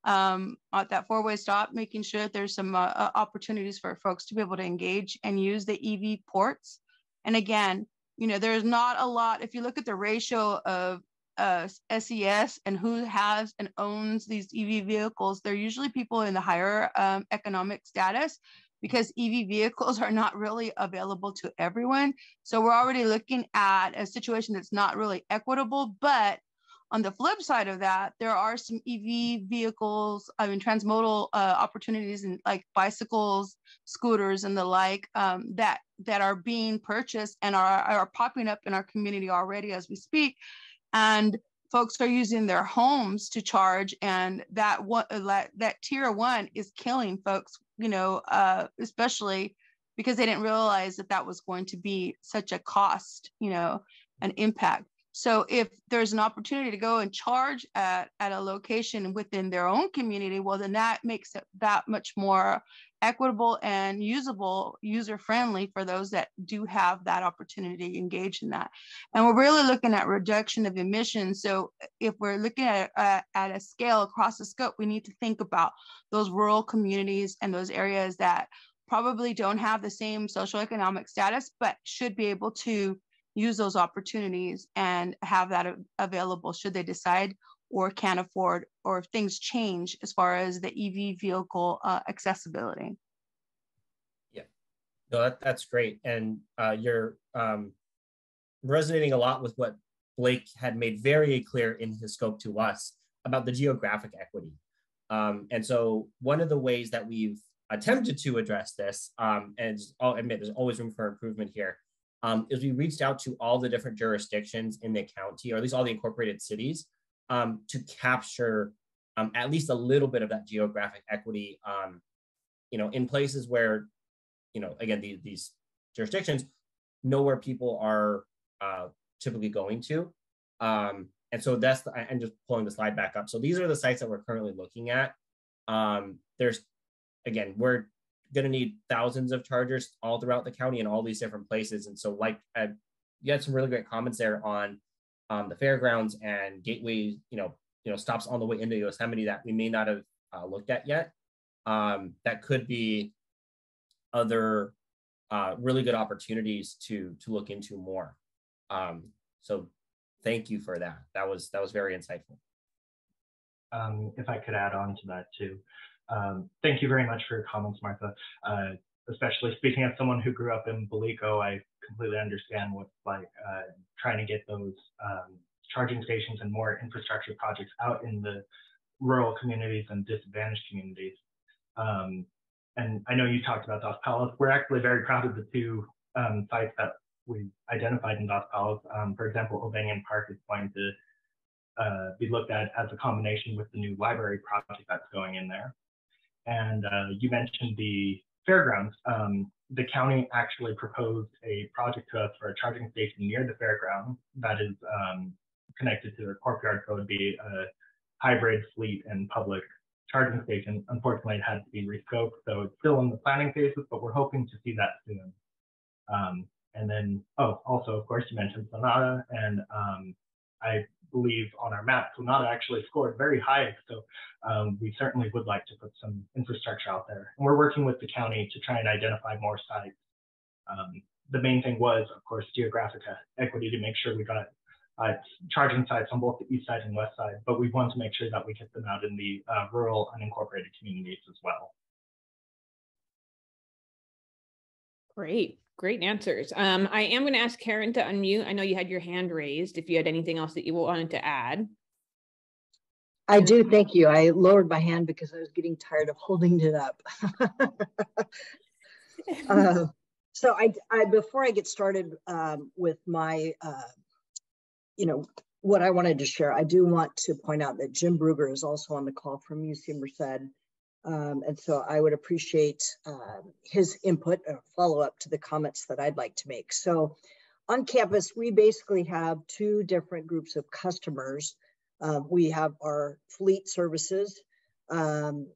at that four-way stop, making sure that there's some opportunities for folks to be able to engage and use the EV ports. And again, there's not a lot, if you look at the ratio of SES and who has and owns these EV vehicles, they're usually people in the higher economic status, because EV vehicles are not really available to everyone. So we're already looking at a situation that's not really equitable. But on the flip side of that, there are some EV vehicles, transmodal opportunities, and like bicycles, scooters, and the like, that are being purchased and are popping up in our community already as we speak. and folks are using their homes to charge, and that tier 1 is killing folks, you know, especially because they didn't realize that that was going to be such a cost, you know, an impact. So if there's an opportunity to go and charge at a location within their own community, well, then that makes it that much more equitable and usable, user-friendly for those that do have that opportunity to engage in that. And we're really looking at reduction of emissions. So if we're looking at a scale across the scope, we need to think about those rural communities and those areas that probably don't have the same socioeconomic status, but should be able to use those opportunities and have that available should they decide or can't afford, or if things change as far as the EV vehicle accessibility. Yeah, no, that's great. And you're resonating a lot with what Blake had made very clear in his scope to us about the geographic equity. And so one of the ways that we've attempted to address this, and I'll admit there's always room for improvement here, is we reached out to all the different jurisdictions in the county, or at least all the incorporated cities, to capture at least a little bit of that geographic equity, you know, in places where, you know, again, these jurisdictions know where people are typically going to. And so that's, I'm just pulling the slide back up. So these are the sites that we're currently looking at. There's, again, we're going to need thousands of chargers all throughout the county in all these different places. And so, like, you had some really great comments there on the fairgrounds and gateways, you know, stops on the way into Yosemite that we may not have looked at yet. That could be other really good opportunities to look into more. So thank you for that. That was very insightful. If I could add on to that too. Thank you very much for your comments, Martha. Especially speaking as someone who grew up in Balico, I completely understand what's like trying to get those charging stations and more infrastructure projects out in the rural communities and disadvantaged communities. And I know you talked about Dos Palos. We're actually very proud of the two sites that we identified in Dos Palos. For example, O'Banion Park is going to be looked at as a combination with the new library project that's going in there. And you mentioned the fairgrounds. The county actually proposed a project to us for a charging station near the fairground that is connected to their courtyard, so it would be a hybrid fleet and public charging station. Unfortunately, it had to be rescoped, so it's still in the planning phases, but we're hoping to see that soon. And then, also, of course, you mentioned Sonata, and I believe on our map, Sonata actually scored very high, so we certainly would like to put some infrastructure out there. And we're working with the county to try and identify more sites. The main thing was, of course, geographic equity, to make sure we got charging sites on both the east side and west side, but we want to make sure that we get them out in the rural unincorporated communities as well. Great answers. I am going to ask Karen to unmute. I know you had your hand raised, if you had anything else that you wanted to add. I do, thank you. I lowered my hand because I was getting tired of holding it up. So I before I get started with my, what I wanted to share, I do want to point out that Jim Bruger is also on the call from UC Merced. And so I would appreciate his input or follow-up to the comments that I'd like to make. So on campus, we basically have two different groups of customers. We have our fleet services and,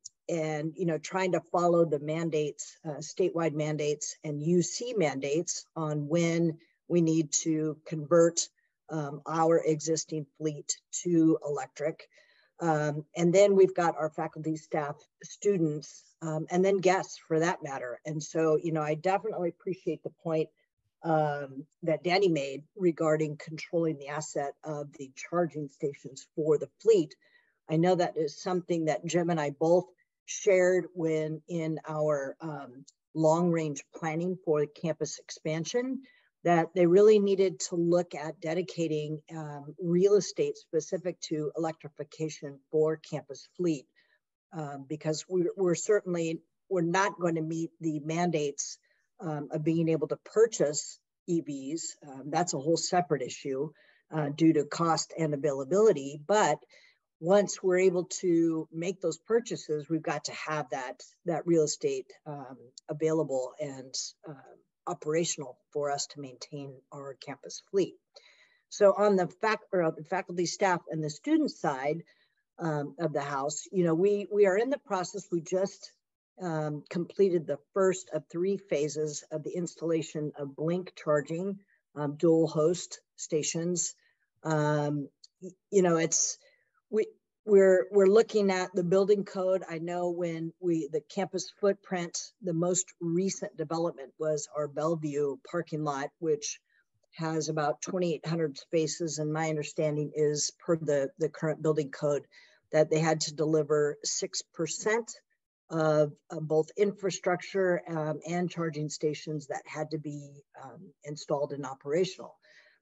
trying to follow the mandates, statewide mandates and UC mandates on when we need to convert our existing fleet to electric. And then we've got our faculty, staff, students, and then guests for that matter. And so, I definitely appreciate the point that Danny made regarding controlling the asset of the charging stations for the fleet. I know that is something that Jim and I both shared when in our long-range planning for the campus expansion, that they really needed to look at dedicating real estate specific to electrification for campus fleet, because we're not going to meet the mandates of being able to purchase EVs. That's a whole separate issue. due to cost and availability. But once we're able to make those purchases, we've got to have that real estate available and operational for us to maintain our campus fleet. So on the faculty, staff, and the student side of the house, we are in the process. We just completed the first of 3 phases of the installation of Blink charging dual host stations. We're looking at the building code. I know when the campus footprint, the most recent development was our Bellevue parking lot, which has about 2,800 spaces. And my understanding is, per the current building code, that they had to deliver 6% of both infrastructure and charging stations that had to be installed and operational.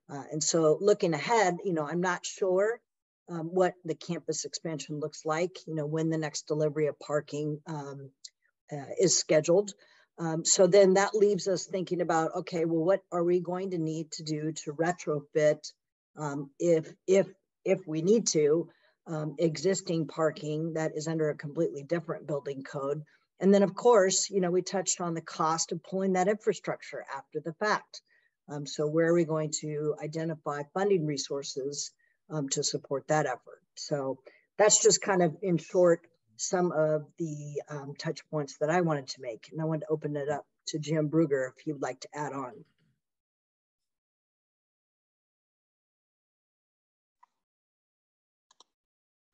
And so looking ahead, I'm not sure what the campus expansion looks like, when the next delivery of parking is scheduled. So then that leaves us thinking about, okay, well, what are we going to need to do to retrofit, if we need to, existing parking that is under a completely different building code. And then, of course, we touched on the cost of pulling that infrastructure after the fact. So where are we going to identify funding resources to support that effort? So that's just kind of, in short, some of the touch points that I wanted to make. And I wanted to open it up to Jim Brugger if he would like to add on.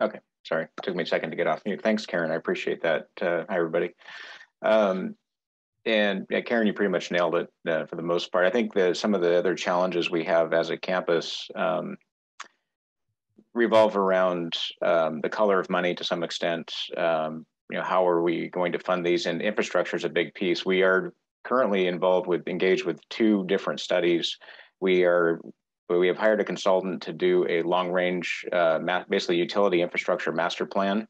Okay, sorry, it took me a second to get off mute. Thanks, Karen, I appreciate that. Hi, everybody. And yeah, Karen, you pretty much nailed it for the most part. I think that some of the other challenges we have as a campus revolve around the color of money to some extent. How are we going to fund these? And infrastructure is a big piece. We are currently engaged with 2 different studies. We have hired a consultant to do a long-range, basically utility infrastructure master plan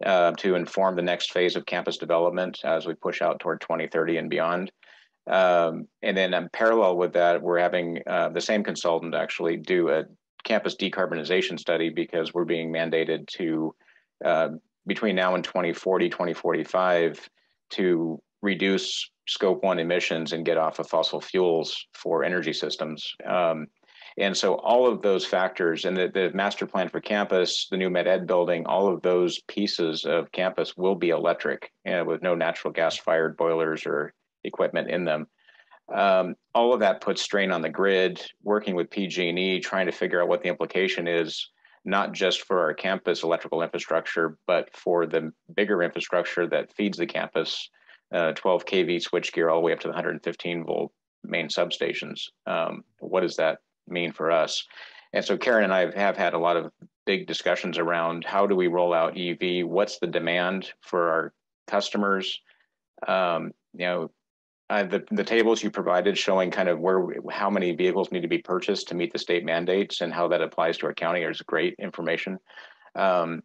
to inform the next phase of campus development as we push out toward 2030 and beyond. And then in parallel with that, we're having the same consultant actually do a campus decarbonization study, because we're being mandated to, between now and 2040, 2045, to reduce scope 1 emissions and get off of fossil fuels for energy systems. And so all of those factors, and the master plan for campus, the new med ed building, all of those pieces of campus will be electric, with no natural gas fired boilers or equipment in them. All of that puts strain on the grid. Working with PG&E, trying to figure out what the implication is, not just for our campus electrical infrastructure, but for the bigger infrastructure that feeds the campus, 12 kV switchgear all the way up to the 115 volt main substations. What does that mean for us? And so Karen and I have had a lot of big discussions around how do we roll out EV? What's the demand for our customers? The tables you provided showing kind of how many vehicles need to be purchased to meet the state mandates and how that applies to our county is great information. And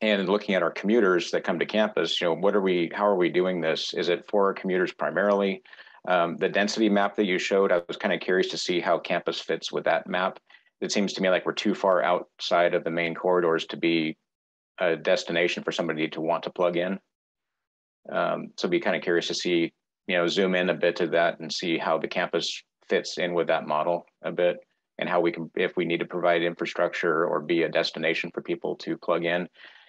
looking at our commuters that come to campus, how are we doing this? Is it for our commuters primarily? The density map that you showed, I was kind of curious to see how campus fits with that map. It seems to me like we're too far outside of the main corridors to be a destination for somebody to want to plug in. So be kind of curious to see, zoom in a bit to that and see how the campus fits in with that model a bit, and how we can, if we need to provide infrastructure or be a destination for people to plug in.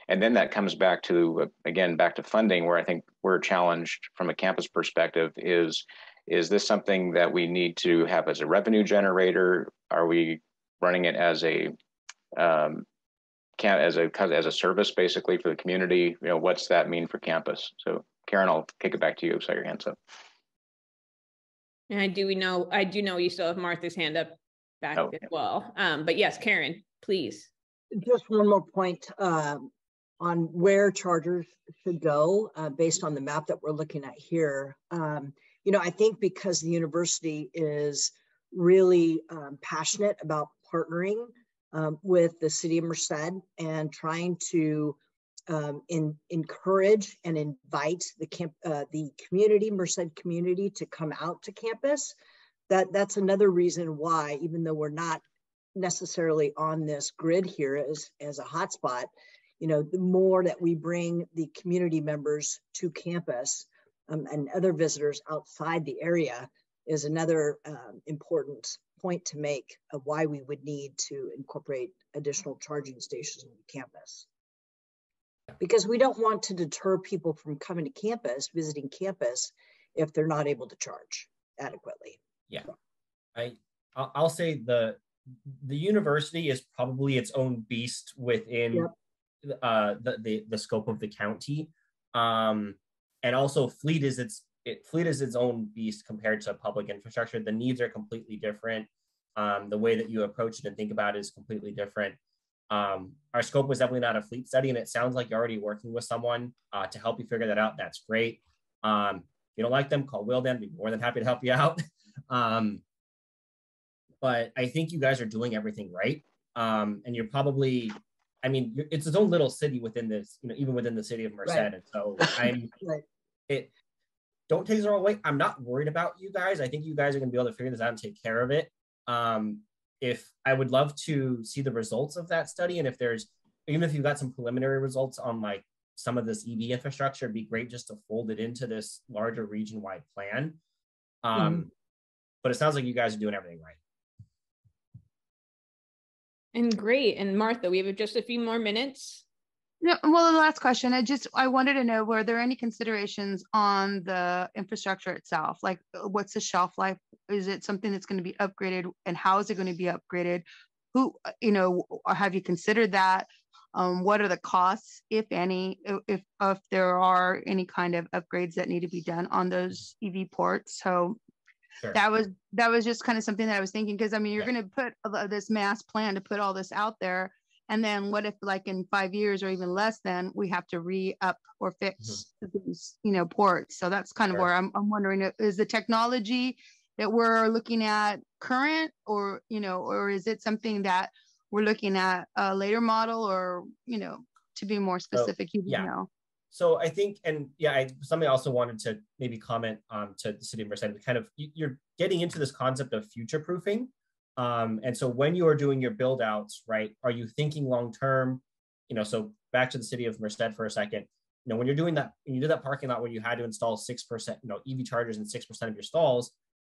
And then that comes back to, again, back to funding, where I think we're challenged from a campus perspective is this something that we need to have as a revenue generator? Are we running it as a service basically for the community? What's that mean for campus? So Karen, I'll kick it back to you. Saw your hands up. And I do know you still have Martha's hand up back as well. But yes, Karen, please. Just one more point on where chargers should go based on the map that we're looking at here. I think because the university is really passionate about partnering with the city of Merced and trying to encourage and invite the community, Merced community, to come out to campus. That's another reason why, even though we're not necessarily on this grid here as a hotspot. You know, the more that we bring the community members to campus and other visitors outside the area is another important point to make of why we would need to incorporate additional charging stations on campus. Because we don't want to deter people from coming to campus, visiting campus, if they're not able to charge adequately. Yeah, I'll say the university is probably its own beast within the scope of the county, and also fleet is its own beast compared to public infrastructure. The needs are completely different. The way that you approach it and think about it is completely different. Our scope was definitely not a fleet study, and it sounds like you're already working with someone to help you figure that out. That's great. If you don't like them, call Wildan. I'd be more than happy to help you out. But I think you guys are doing everything right. And you're probably, I mean, it's its own little city within this, you know, even within the city of Merced. Right. And so don't take it the wrong way. I'm not worried about you guys. I think you guys are going to be able to figure this out and take care of it. If I would love to see the results of that study, and if there's, even if you've got some preliminary results on like some of this EV infrastructure, it'd be great just to fold it into this larger region-wide plan. But it sounds like you guys are doing everything right. And great. And Martha, we have just a few more minutes. No, well, the last question, I wanted to know, were there any considerations on the infrastructure itself? Like, what's the shelf life? Is it something that's going to be upgraded, and how is it going to be upgraded? Who, you know, have you considered that? What are the costs, if any, if there are any kind of upgrades that need to be done on those EV ports? So sure. that was just kind of something that I was thinking, because I mean, you're going to put this mass plan to put all this out there. And then what if, like, in 5 years or even less, then we have to re-up or fix these, you know, ports? So that's kind of where I'm wondering, is the technology that we're looking at current, or, you know, or is it something that we're looking at a later model, or, you know, to be more specific, you know? So I think, and somebody also wanted to maybe comment to the city of Merced, kind of, you're getting into this concept of future proofing. And so when you are doing your build outs, right, are you thinking long-term, you know, so back to the city of Merced for a second, you know, when you're doing that, when you did that parking lot where you had to install 6%, you know, EV chargers in 6% of your stalls,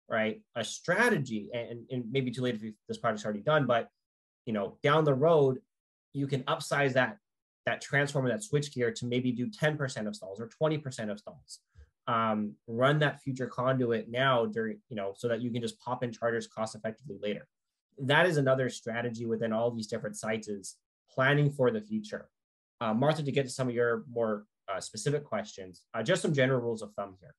right, a strategy, and maybe too late if this project's already done, but, you know, down the road, you can upsize that transformer, that switchgear, to maybe do 10% of stalls or 20% of stalls. Run that future conduit now during, you know, so that you can just pop in chargers cost effectively later. That is another strategy within all these different sites, is planning for the future. Martha, to get to some of your more specific questions, just some general rules of thumb here.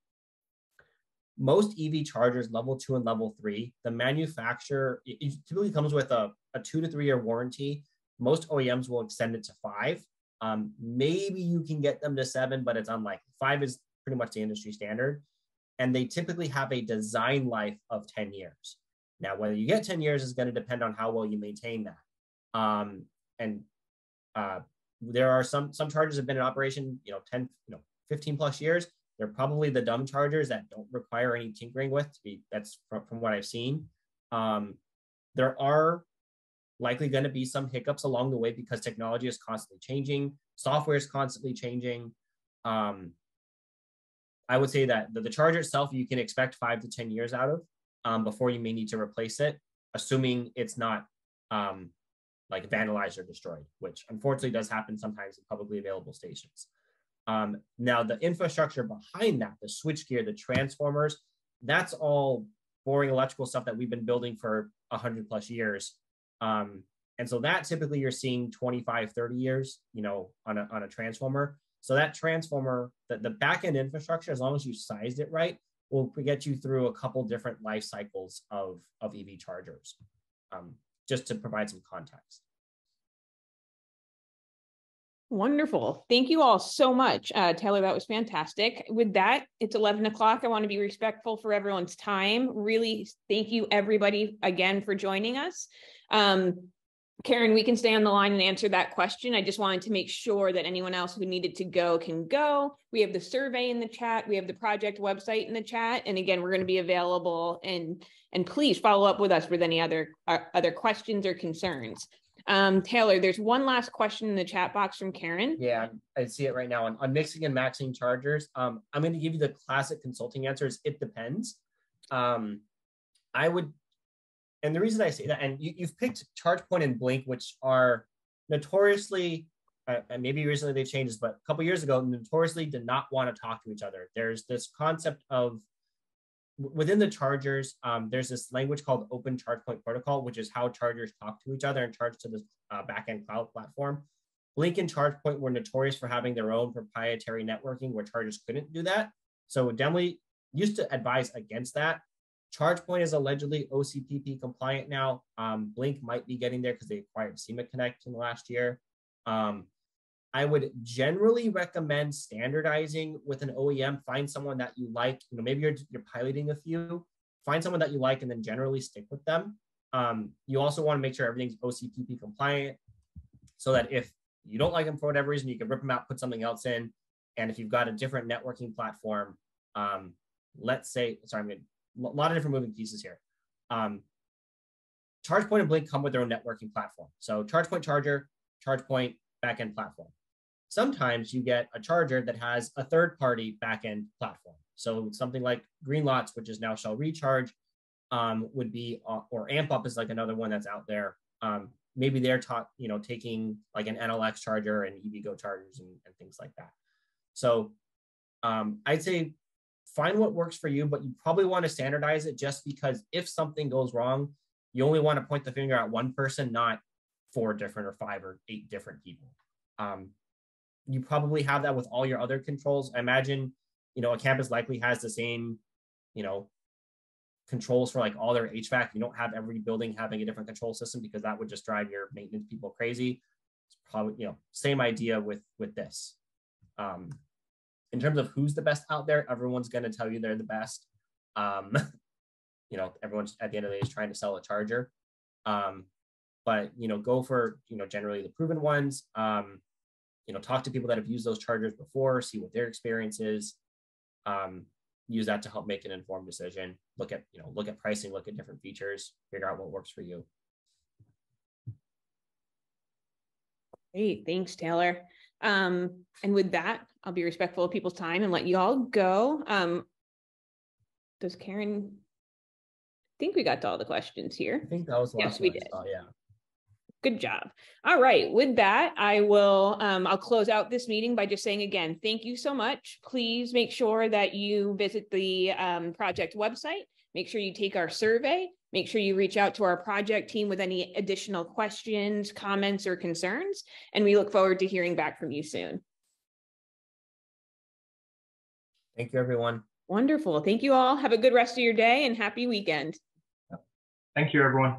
Most EV chargers, level 2 and level 3, the manufacturer, it typically comes with a 2 to 3 year warranty. Most OEMs will extend it to 5. Maybe you can get them to 7, but it's unlikely. 5 is pretty much the industry standard. And they typically have a design life of 10 years. Now, whether you get 10 years is going to depend on how well you maintain that. There are some chargers have been in operation, 10, 15 plus years. They're probably the dumb chargers that don't require any tinkering with. That's from what I've seen. There are likely going to be some hiccups along the way because technology is constantly changing. Software is constantly changing. I would say that the charger itself, you can expect 5 to 10 years out of before you may need to replace it, assuming it's not like vandalized or destroyed, which unfortunately does happen sometimes in publicly available stations. Now, the infrastructure behind that, the switchgear, the transformers, that's all boring electrical stuff that we've been building for 100 plus years. And so that typically you're seeing 25, 30 years, on a transformer. So that transformer, the back-end infrastructure, as long as you sized it right, will get you through a couple different life cycles of EV chargers, just to provide some context. Wonderful. Thank you all so much. Taylor, that was fantastic. With that, it's 11 o'clock. I want to be respectful for everyone's time. Really, thank you everybody again for joining us. Karen, we can stay on the line and answer that question. I just wanted to make sure that anyone else who needed to go can go. We have the survey in the chat. We have the project website in the chat. And again, we're going to be available, and please follow up with us with any other questions or concerns. Taylor, there's one last question in the chat box from Karen. Yeah, I see it right now. On mixing and matching chargers, I'm going to give you the classic consulting answers. It depends. I would, and the reason I say that, and you've picked ChargePoint and Blink, which are notoriously, and maybe recently they've changed this, but a couple years ago, notoriously did not want to talk to each other. There's this concept of, within the chargers, there's this language called Open ChargePoint Protocol, which is how chargers talk to each other and charge to this backend cloud platform. Blink and ChargePoint were notorious for having their own proprietary networking where chargers couldn't do that. So definitely used to advise against that. ChargePoint is allegedly OCPP compliant now. Blink might be getting there because they acquired SEMA Connect in the last year. I would generally recommend standardizing with an OEM. Find someone that you like. You know, maybe you're piloting a few. Find someone that you like, and then generally stick with them. You also want to make sure everything's OCPP compliant, so that if you don't like them for whatever reason, you can rip them out, put something else in. And if you've got a different networking platform, let's say, sorry, I'm going to, a lot of different moving pieces here. ChargePoint and Blink come with their own networking platform. So ChargePoint charger, ChargePoint backend platform. Sometimes you get a charger that has a third-party backend platform. So something like Greenlots, which is now Shell Recharge, would be, or AmpUp is like another one that's out there. Maybe they're taking like an NLX charger and EVgo chargers and things like that. So I'd say find what works for you, but you probably want to standardize it, just because if something goes wrong, you only want to point the finger at one person, not 4 different or 5 or 8 different people. You probably have that with all your other controls. I imagine, a campus likely has the same, controls for like all their HVAC. You don't have every building having a different control system, because that would just drive your maintenance people crazy. It's probably, same idea with this. In terms of who's the best out there, everyone's going to tell you they're the best. Everyone's at the end of the day is trying to sell a charger. But, go for, generally the proven ones. Talk to people that have used those chargers before, see what their experience is. Use that to help make an informed decision. Look at pricing, look at different features, figure out what works for you. Great, thanks, Taylor. And with that, I'll be respectful of people's time and let you all go. Does Karen? I think we got to all the questions here. I think that was the last one. Yes, we did. Yeah. Good job. All right. With that, I will, I'll close out this meeting by just saying again, thank you so much. Please make sure that you visit the project website. Make sure you take our survey. Make sure you reach out to our project team with any additional questions, comments, or concerns. And we look forward to hearing back from you soon. Thank you, everyone. Wonderful. Thank you all. Have a good rest of your day and happy weekend. Thank you, everyone.